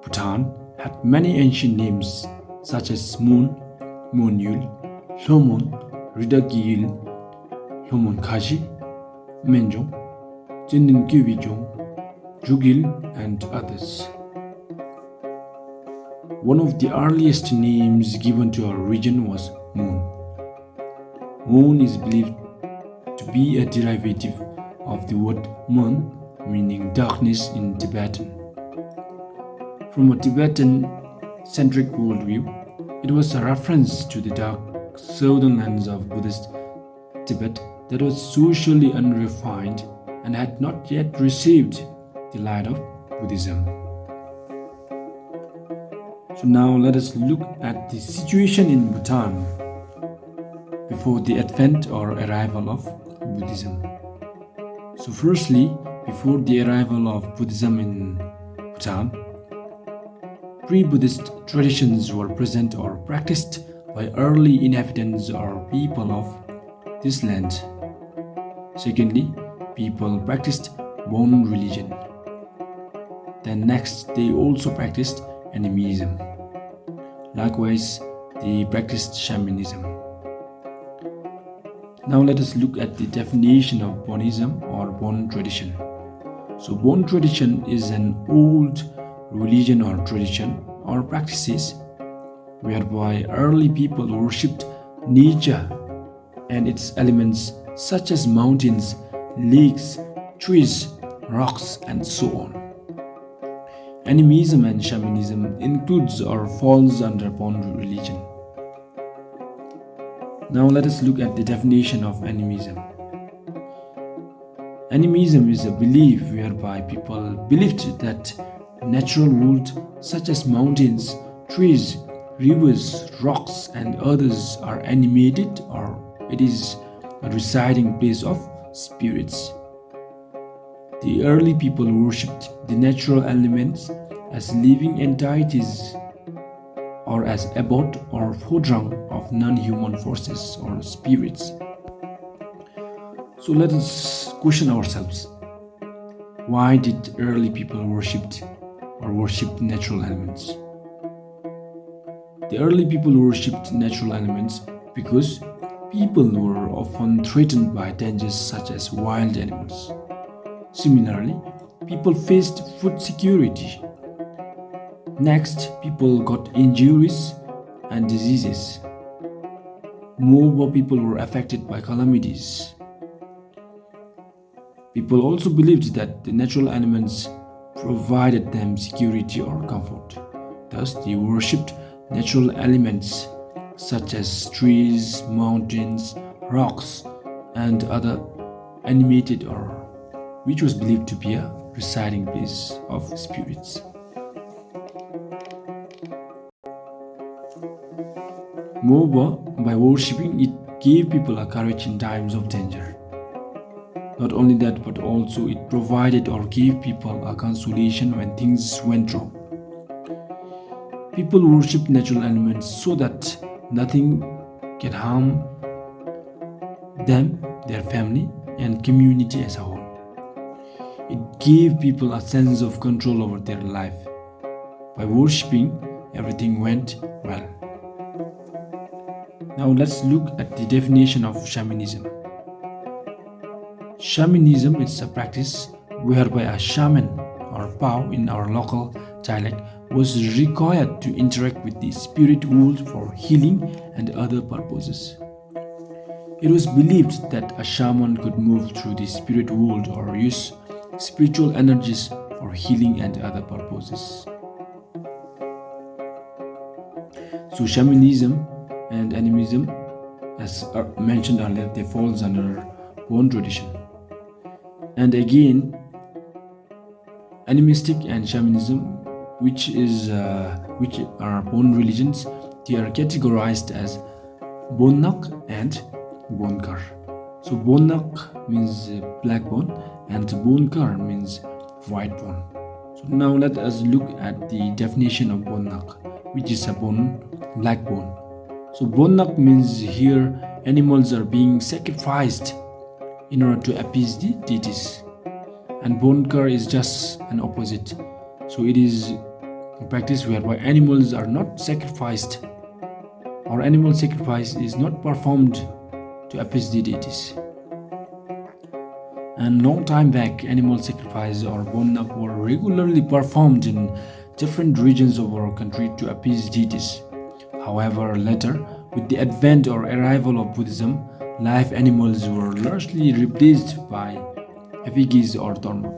Bhutan had many ancient names such as Moon, Monyul, Hlomon, Ridagil, Hlomon Khaji, Menjong, Jinin Kyubijong, Jugil, and others. One of the earliest names given to our region was Moon. Moon is believed to be a derivative of the word Mun, meaning darkness in Tibetan. From a Tibetan-centric worldview, it was a reference to the dark southern lands of Buddhist Tibet that was socially unrefined and had not yet received the light of Buddhism. So now let us look at the situation in Bhutan before the advent or arrival of Buddhism. So firstly, before the arrival of Buddhism in Bhutan, pre-Buddhist traditions were present or practiced by early inhabitants or people of this land. Secondly, people practiced one religion. Then next, they also practiced animism. Likewise, they practiced shamanism. Now let us look at the definition of Bonism or Bon tradition. So Bon tradition is an old religion or tradition or practices whereby early people worshipped nature and its elements such as mountains, lakes, trees, rocks, and so on. Animism and shamanism includes or falls under Bon religion. Now let us look at the definition of animism. Animism is a belief whereby people believed that natural world such as mountains, trees, rivers, rocks, and others are animated or it is a residing place of spirits. The early people worshipped the natural elements as living entities or as abode or phodrang of non-human forces or spirits. So let us question ourselves. Why did early people worship natural elements? The early people worshipped natural elements because people were often threatened by dangers such as wild animals. Similarly, people faced food security. Next, people got injuries and diseases. More people were affected by calamities. People also believed that the natural elements provided them security or comfort. Thus, they worshipped natural elements such as trees, mountains, rocks, and other animated or which was believed to be a residing place of spirits. Moreover, by worshipping, it gave people a courage in times of danger. Not only that, but also it provided or gave people a consolation when things went wrong. People worshipped natural elements so that nothing can harm them, their family, and community as a whole. It gave people a sense of control over their life. By worshipping, everything went well. Now let's look at the definition of shamanism. Shamanism is a practice whereby a shaman or pao in our local dialect was required to interact with the spirit world for healing and other purposes. It was believed that a shaman could move through the spirit world or use spiritual energies for healing and other purposes. So shamanism and animism, as mentioned earlier, they falls under Bon tradition. And again, animistic and shamanism, which are Bon religions, they are categorized as Bonnak and Bonkar. So Bonnak means black bone and Bonkar means white bone. So now let us look at the definition of Bonnak, which is a bone, black bone. So Bonnak means here animals are being sacrificed in order to appease the deities. And Bonkar is just an opposite. So it is a practice whereby animals are not sacrificed or animal sacrifice is not performed to appease the deities. And long time back, animal sacrifice or bonnak were regularly performed in different regions of our country to appease deities. However, later, with the advent or arrival of Buddhism, live animals were largely replaced by effigies or dharma.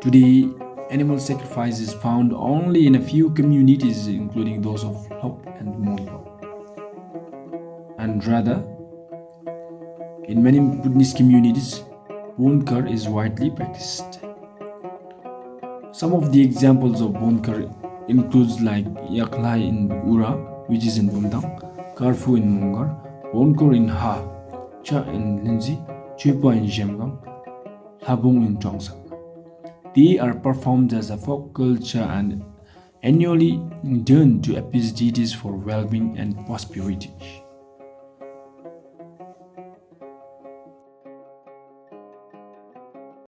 Today, animal sacrifice is found only in a few communities, including those of Lop and Monpa. And rather, in many Buddhist communities, Bonkar is widely practiced. Some of the examples of Bonkar includes like Yaklai in Ura, which is in Bumdang, Karfu in Mungar, Bonkor in Ha, Cha in Linzi, Chepa in Jemgam, Labung in Chongsang. They are performed as a folk culture and annually done to appease deities for well-being and prosperity.